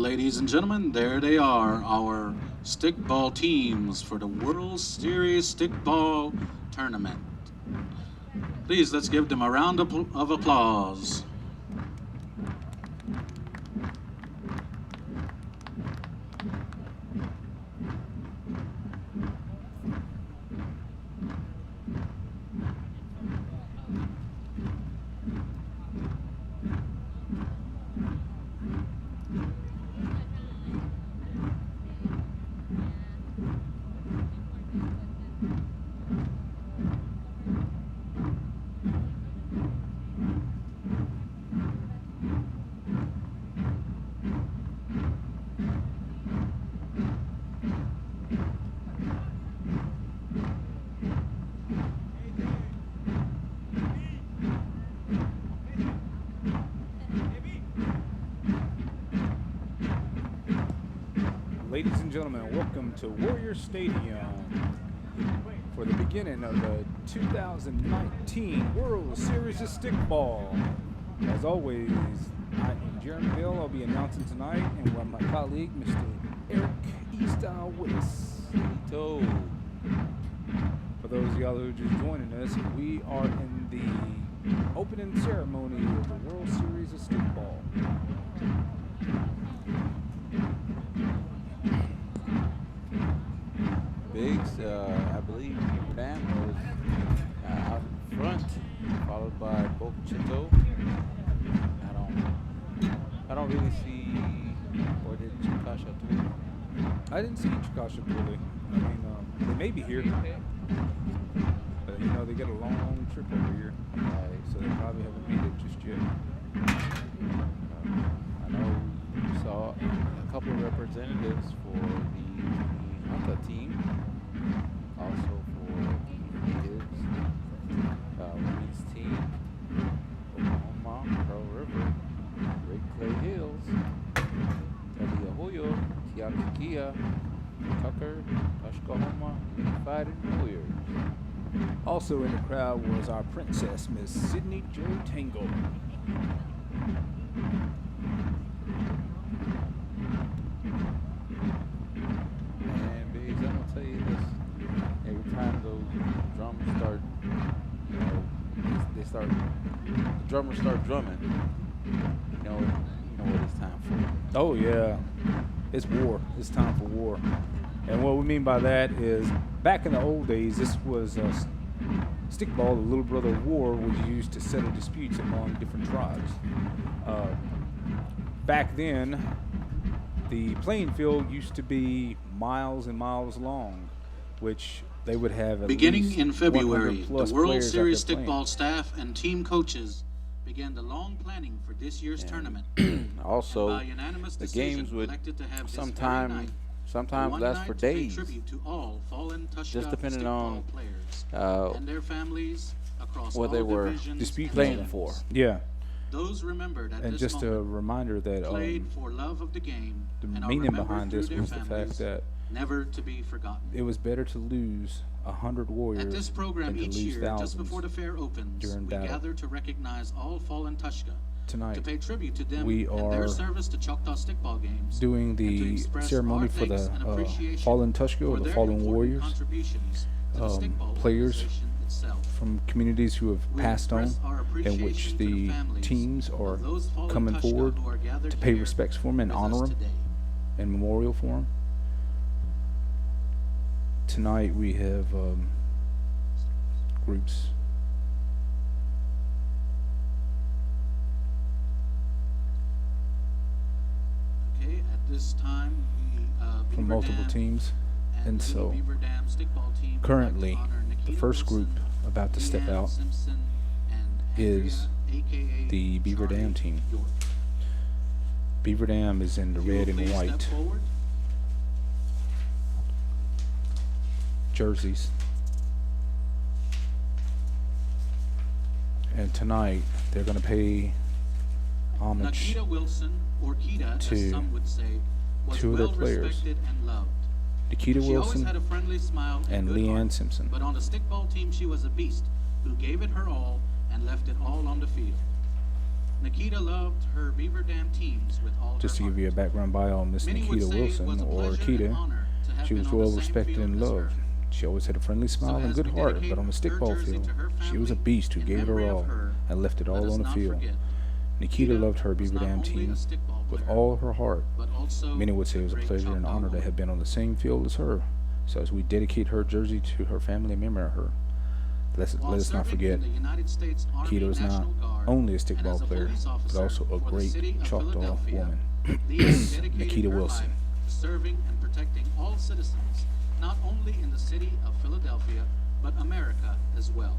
ladies and gentlemen, there they are, our stickball teams for the World Series Stickball Tournament. Please, let's give them a round of applause. Ladies and gentlemen, welcome to Warrior Stadium for the beginning of the 2019 World Series of Stickball. As always, I am Jeremy Hill. I'll be announcing tonight, and with my colleague, Mr. Eric Easton Willis. For those of y'all who are just joining us, we are in the opening ceremony of the World Series of Stickball. Biggs, I believe Dan was out in front, followed by Bochito. I don't really see, or did Chikasha do it? I didn't see Chikasha really. I mean, they may be here, but you know they get a long trip over here, so they probably haven't made it just yet. I know we saw a couple of representatives for the Hunter team, also for the Natives, women's team, Oklahoma, Pearl River, Great Clay Hills, Teddy Tiaki Kia, Tucker, Tushka, Unified, and Warriors. Also in the crowd was our princess, Miss Sydney Jo Tango. And Biggs, I'm gonna tell you this: every time those drums start, the drummers start drumming. You know what it's time for. Oh yeah, it's war. It's time for war. And what we mean by that is, back in the old days, this was stickball, the little brother of war, was used to settle disputes among different tribes. Back then, the playing field used to be miles and miles long, which they would have at Beginning least in February, 100 the plus World players out Series there playing. Stickball staff and team coaches began the long planning for this year's tournament. Also, And by unanimous the decision, games would elected to have this very night sometimes one last night for to pay days, tribute to all fallen Tushka just depending stickball on players and their families across what all they were divisions and playing teams. for. Yeah, Those remembered at and this just a moment reminder that played for love of the game the and are meaning remembered behind through this their was the families, fact that never to be forgotten. it was better to lose 100 warriors At this program than to each lose year, thousands just before the fair opens, during we battle. gather to recognize all fallen Tushka, Tonight, to pay tribute to them we and their are service to Choctaw stickball games, doing and to the express ceremony our for thanks the and appreciation fallen Tushka or for the their fallen important warriors, contributions to the stickball players organization itself. from communities who have We passed on, express our in appreciation which to the families teams are of those fallen coming Tushka forward who are gathered to pay here respects for them and with us honor them today. and memorial for them. Tonight we have groups. Okay, at this time, we From Beaver multiple Dam teams, and Lady so Beaver Dam stickball team would currently like to honor the Nikita first group Wilson, about to step Leann out Simpson, and is Andrea, aka the Beaver Charlie Dam team. York. Beaver Dam is in the If you will red and please step white forward. jerseys. And tonight they're going to pay homage Nikita Wilson, or Kita, to as some would say, was two of their well players, respected and loved. Nikita She always Wilson had a friendly smile and good Leann heart, Simpson. but on the stickball team she was a beast who gave it her all and left it all on the field. Nikita loved her Beaver Dam teams with all Just her to give heart. you a background bio on Miss Many would Nikita say it Wilson, was a or pleasure and Kita, honor to have she been was on the well same respected field and as her. loved. She always had a friendly So smile and as good we heart, dedicate but on the her stickball jersey field, to her she was a family beast who in gave it her memory of all her, and left it let all us on the not field. forget Nikita Nikita loved her was Beaver not Dam only a team stickball with player, all her heart. but also Many would say a it was a great pleasure and honor to chalkball have been on the same field as her. So as we dedicate her jersey to her family in memory of her, While let us not serving forget in the United States Army Kita was not National Guard only a and as stickball a player, police but officer also a for the great city of chalk doll Philadelphia, woman. Leann dedicated Nikita her Wilson. life to serving and protecting all citizens, not only in the city of Philadelphia, but America as well.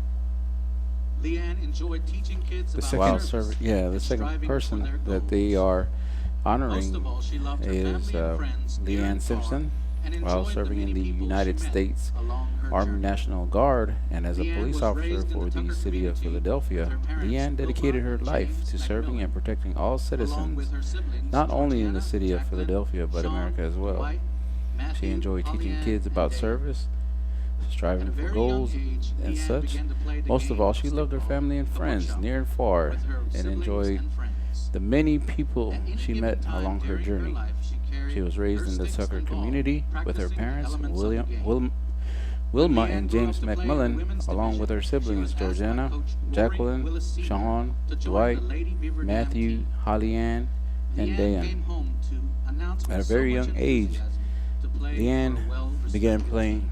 Leann enjoyed teaching kids The about second- While service serving, yeah, the and second striving for person their that they goals. are Most honoring of all, she loved her is family and friends near Leann and far, Simpson, and while enjoyed the serving in many the people she United met States along her Army journey. National Guard and as a Leann police was officer raised in for the the Tucker city of community with Philadelphia. her parents, Leann dedicated Wilma her and life James to serving McMillan, and protecting all along citizens, with her siblings not only in the Georgiana, city of Jacqueline, Philadelphia, but Sean, America as well. Dwight, She Matthew, enjoyed teaching Pollyann, kids and about Dave. service, At a striving for very young goals, age, and Leann such. began to play the Most of game all, of she loved her stickball, family and the friends, workshop, near and far, with her and siblings enjoyed and friends. the many people At any she given met time along her during journey. life, She carried was raised her in the sticks Tucker and ball, community with her practicing the parents, elements of the game. When Wilma Leann and grew up James to play in the McMillan, women's along with division, her she siblings was asked by Georgiana, Coach Rory Jacqueline, Willis Sr. Sean, to join Dwight, the Lady Beaver Dam Matthew, team. Leann, and Leann Dan. came home to announce At a with very so much young age, enthusiasm to play Leann for a well-respected began team. playing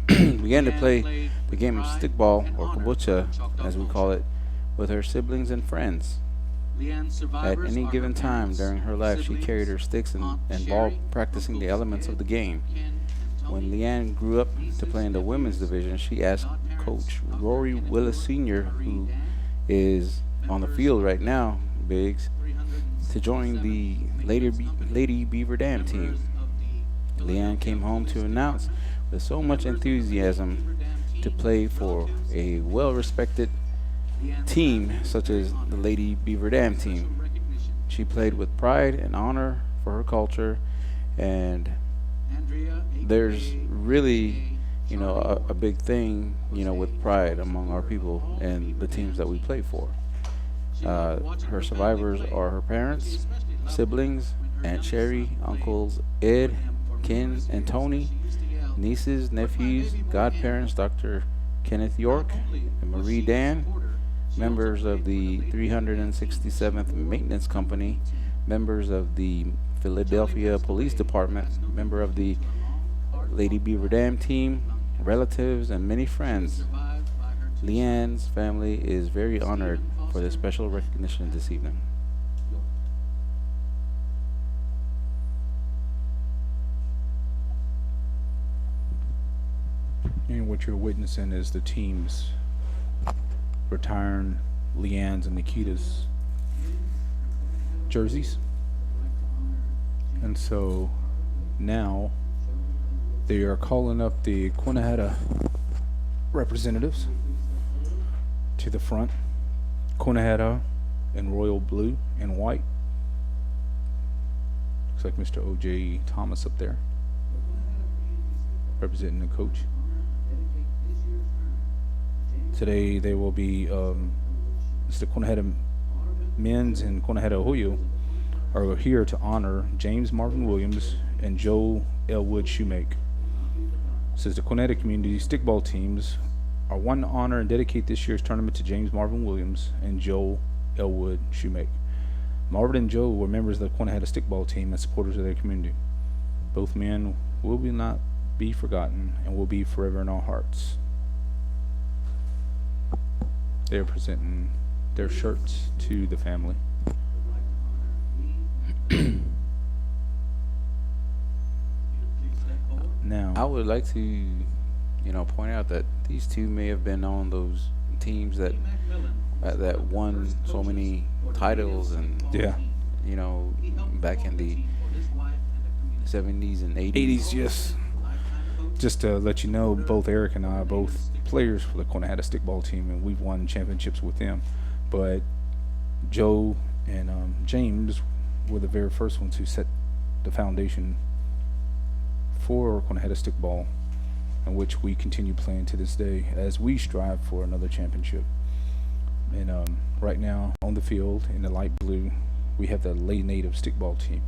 began to Leann play played the with game of pride stickball, and or honor kombucha, for Choctaw as we culture. call it, with her siblings and friends. Leann's At survivors any are given her time parents, during her life, she siblings, carried her sticks Aunt and ball, Sherry, practicing the uncles elements of Ed, the game. Ken, and When Tony, Leann grew up to nieces, play in the women's nephews, division, she asked godparents Coach of her Rory Kenneth Willis York, Sr., Marie who Dan, is on the members field of right the now, Biggs, to join the 367th Maintenance Company, Lady Beaver Dam members team. of the Leann came Philadelphia home to Police announce Department, with so much members of the Lady enthusiasm Beaver Dam to team, play for relatives, a well-respected Leann's team family was such very as the honored Lady Beaver Dam with special team. recognition. She played with pride and honor for her culture, and Andrea, there's aka really, a Charlie, big thing, with pride among our people and the teams that we play for. she loved watching Her her family survivors play, are her but she parents, especially loved siblings, when her Aunt youngest Sherry, son played uncles for Ed, him for Ken, numerous and years, Tony, as she used to yell, nieces, "Put my nephews, baby boy in." godparents, Dr. Kenneth York, Not only and was Marie she a Dan, supporter, she also members played of for the Lady Beaver Dam team. She 367th wore Maintenance number Company, 18. members of the Charlie Philadelphia passed Police away Department, last member November of due the to a long, Lady hard-fought Beaver battle Dam with team, lung cancer. relatives, and many She was friends. survived by her two Leann's sons, family is very honored Stephen for this Foster special and recognition this Matthew evening. York. And what you're witnessing is the teams retiring Leann's and Nikita's jerseys. And so now they are calling up the Quinaheta representatives to the front. Quinaheta in royal blue and white. Looks like Mr. O.J. Thomas up there representing the coach. Today they will be Mr. Quinaheta men's and Quinaheta Hoyo are here to honor James Marvin Williams and Joe Elwood Shoemake. Says the Quinaheta community stickball teams are one to honor and dedicate this year's tournament to James Marvin Williams and Joe Elwood Shoemake. Marvin and Joe were members of the Quinaheta stickball team and supporters of their community. Both men will not be forgotten and will be forever in our hearts. They're presenting their shirts to the family. Now, I would like to, point out that these two may have been on those teams that won so many titles and yeah, back in the 70s and 80s. 80s, yes. Just to let you know, both Eric and I are both players for the Quinaheta stickball team, and we've won championships with them. But Joe and James were the very first ones who set the foundation for Quinaheta stickball, in which we continue playing to this day as we strive for another championship. And right now on the field in the light blue, we have the Lay Native Stickball team,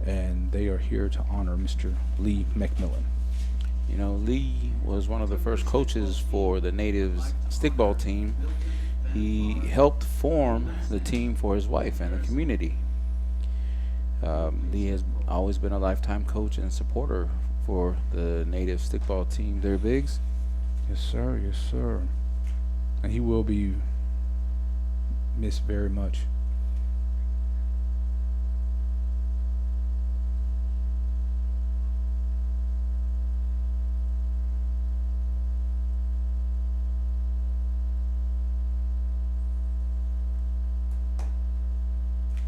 and they are here to honor Mr. Lee McMillan. You know, Lee was one of the first coaches for the Natives stickball team. He helped form the team for his wife and the community. Lee has always been a lifetime coach and supporter for the Native stickball team. They're bigs. Yes, sir. Yes, sir. And he will be missed very much.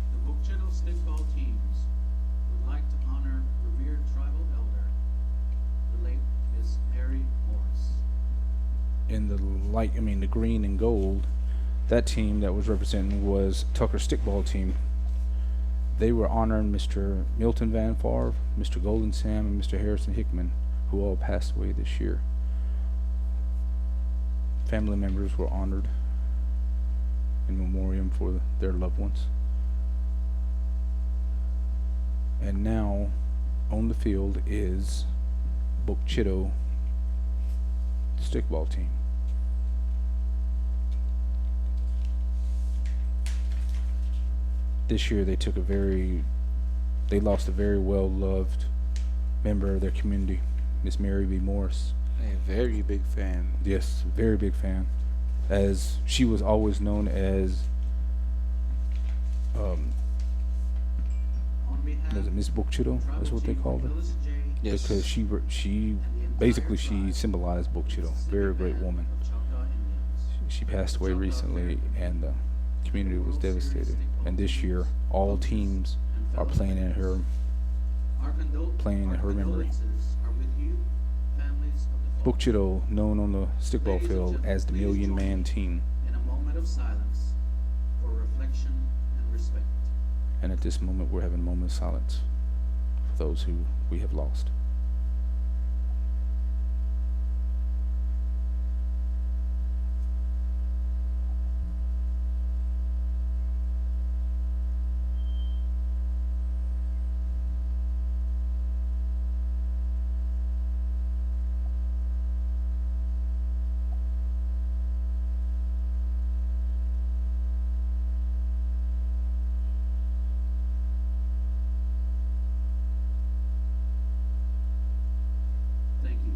The Bukchito stickball teams would like to honor revered tribal elder, the late Miss Mary Morris. In the light, I mean the green and gold, that team that was representing was Tucker Stickball team. They were honoring Mr. Milton Van Favre, Mr. Golden Sam, and Mr. Harrison Hickman, who all passed away this year. Family members were honored in memoriam for their loved ones. And now on the field is Bukchito stickball team. This year they lost a very well loved member of their community, Miss Mary B. Morris. A very big fan. Yes, very big fan. As she was always known as On behalf was it Miss Bukchito? of That's what they Tribal called her. Chief Phyllis J. Yes. Because she basically she symbolized Bukchito. Very great woman. of Choctaw Indians. She passed away recently, and the community was devastated. And this year, all teams are playing in her Our memory. condolences are with you, families of the fallen. Bukchito, known on the stickball field as the Million Man Team. In a moment of silence for reflection and respect. And at this moment, we're having a moment of silence for those who we have lost. Thank you.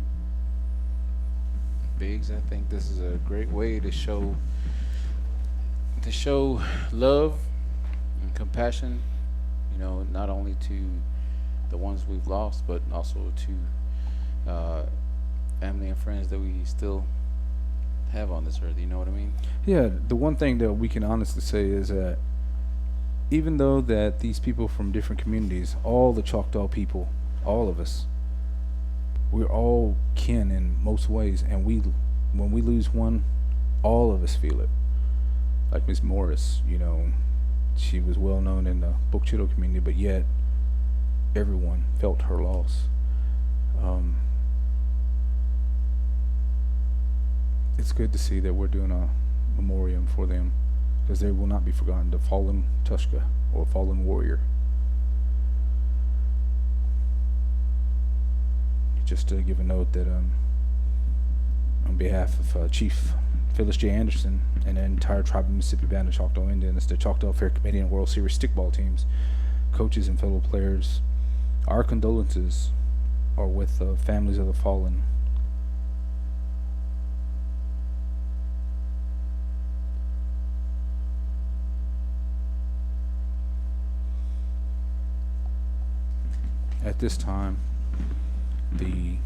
Biggs, I think this is a great way to show love and compassion, you know, not only to the ones we've lost, but also to family and friends that we still have on this earth. You know what I mean? Yeah, the one thing that we can honestly say is that even though that these people from different communities, all the Choctaw people, all of us, we're all kin in most ways, and when we lose one, all of us feel it. Like Miss Morris, you know, she was well known in the Bukchito community, but yet everyone felt her loss. It's good to see that we're doing a memoriam for them, because they will not be forgotten. The fallen Tushka, or fallen warrior. Just to give a note that on behalf of Chief Phyllis J. Anderson and the entire tribe of Mississippi Band of Choctaw Indians, the Choctaw Fair Committee and World Series stickball teams, coaches and fellow players, our condolences are with the families of the fallen. At this time, the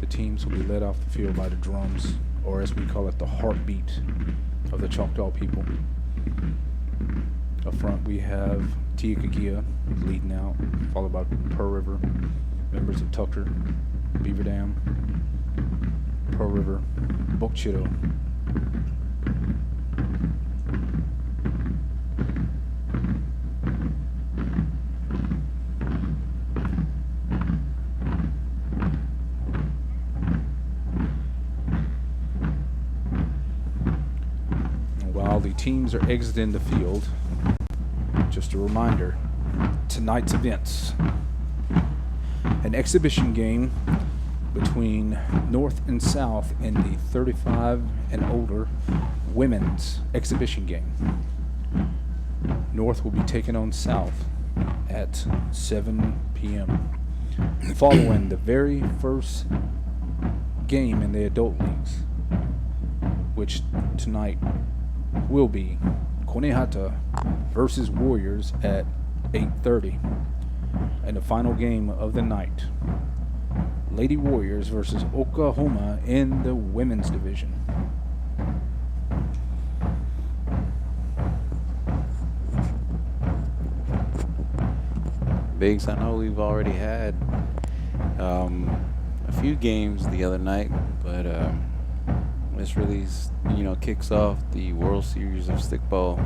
teams will be led off the field by the drums, or as we call it, the heartbeat of the Choctaw people. Up front we have Tia Kagia leading out, followed by Pearl River, members of Tucker, Beaver Dam, Pearl River, Bukchito. teams are exiting the field, just a reminder, tonight's events. An exhibition game between North and South in the 35 and older women's exhibition game. North will be taking on South at 7 p.m. following the very first game in the adult leagues, which tonight will be Konehata versus Warriors at 8:30. And the final game of the night, Lady Warriors versus Oklahoma in the women's division. Biggs, I know we've already had a few games the other night, but this really, kicks off the World Series of Stickball.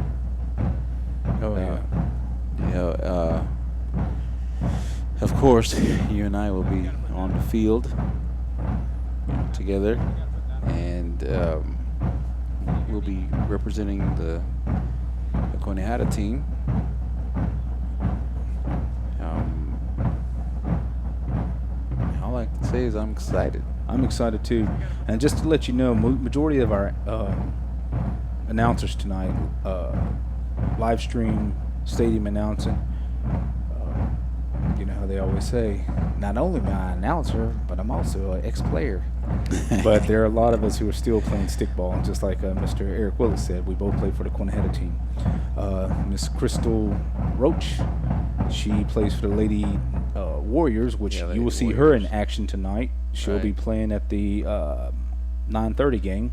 Oh, yeah. Of course, you and I will be on the field together, and we'll be representing the Konehata team. All I can say is I'm excited. I'm excited too. And just to let you know, majority of our announcers tonight live stream stadium announcing. You know how they always say, not only am I an announcer, but I'm also an ex-player. But there are a lot of us who are still playing stickball, just like Mr. Eric Willis said. We both play for the Konehata team. Miss Crystal Roach, she plays for the Lady Warriors, which you will see her in action tonight. She'll be playing at the 9:30 game.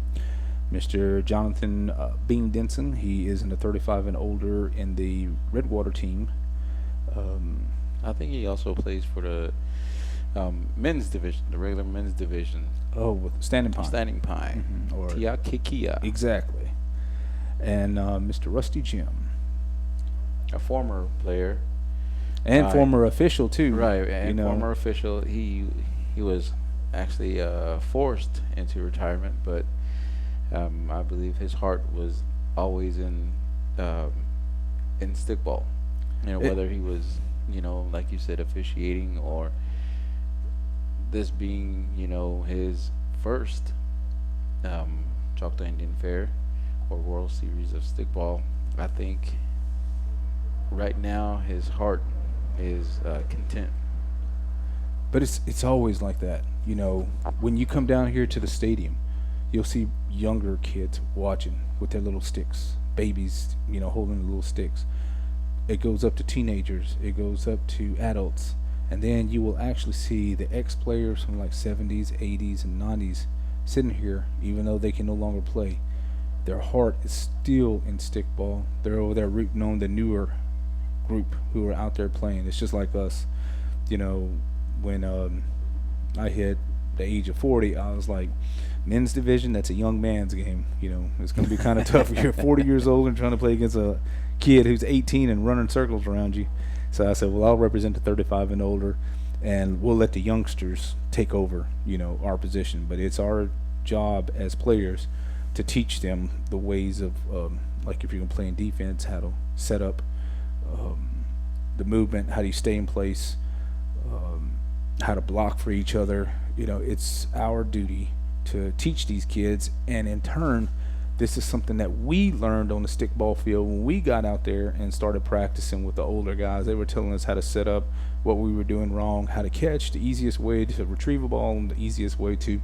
Mr. Jonathan Bean Denson, he is in the 35 and older in the Redwater team. I think he also plays for the men's division, the regular men's division. Oh, with Standing Pine. Standing Pine. Or Tiakikia. Exactly. And Mr. Rusty Jim. A former player. And former official, too. Right, and former official. He was actually forced into retirement, but I believe his heart was always in stickball. Whether he was, like you said, officiating or this being, his first Choctaw Indian Fair or World Series of Stickball. I think right now his heart is content. But it's always like that. When you come down here to the stadium, you'll see younger kids watching with their little sticks, babies, holding the little sticks. It goes up to teenagers, it goes up to adults, and then you will actually see the ex-players from like 70s, 80s, and 90s sitting here, even though they can no longer play. Their heart is still in stickball. They're over there rooting on the newer group who are out there playing. It's just like us. When I hit the age of 40, I was like, men's division, that's a young man's game. It's going to be kind of tough if you're 40 years old and trying to play against a kid who's 18 and running circles around you. So I said, well, I'll represent the 35 and older, and we'll let the youngsters take over, our position. But it's our job as players to teach them the ways of, like if you're going to play in defense, how to set up the movement, how do you stay in place, how to block for each other. It's our duty to teach these kids, and in turn, this is something that we learned on the stickball field when we got out there and started practicing with the older guys. They were telling us how to set up, what we were doing wrong, how to catch, the easiest way to retrieve a ball, and the easiest way to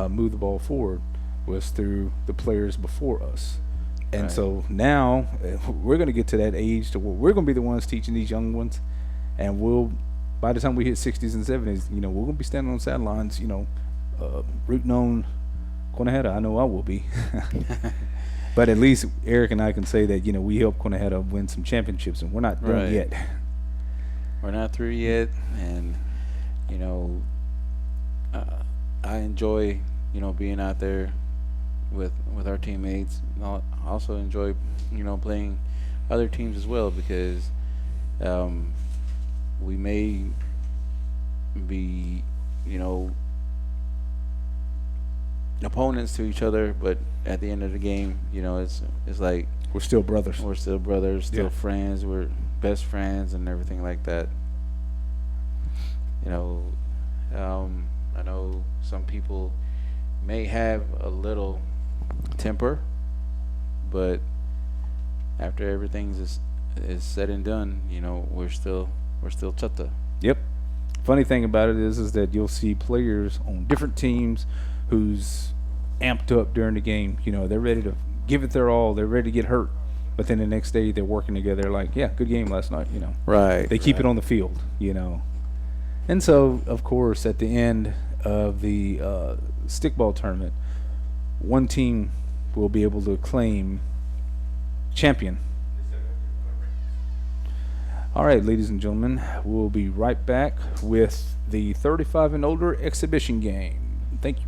move the ball forward was through the players before us. And so now we're going to get to that age to where we're going to be the ones teaching these young ones, and by the time we hit 60s and 70s, we're going to be standing on sidelines, rooting on Konehata. I know I will be. But at least Eric and I can say that, we helped Konehata win some championships, and we're not done yet. We're not through yet, and, I enjoy, being out there with our teammates. I also enjoy, playing other teams as well, because we may be, opponents to each other, but at the end of the game, it's like We're still brothers. we're still brothers, still Yeah. friends, we're best friends, and everything like that. You know, I know some people may have a little temper, but after everything's is said and done, we're still chata. Yep. Funny thing about it is that you'll see players on different teams who's amped up during the game. They're ready to give it their all. They're ready to get hurt, but then the next day they're working together. Like, yeah, good game last night. Right. They keep it right. on the field. And so, of course, at the end of the stickball tournament, one team will be able to claim champion. All right, ladies and gentlemen, we'll be right back with the 35 and older exhibition game. Thank you.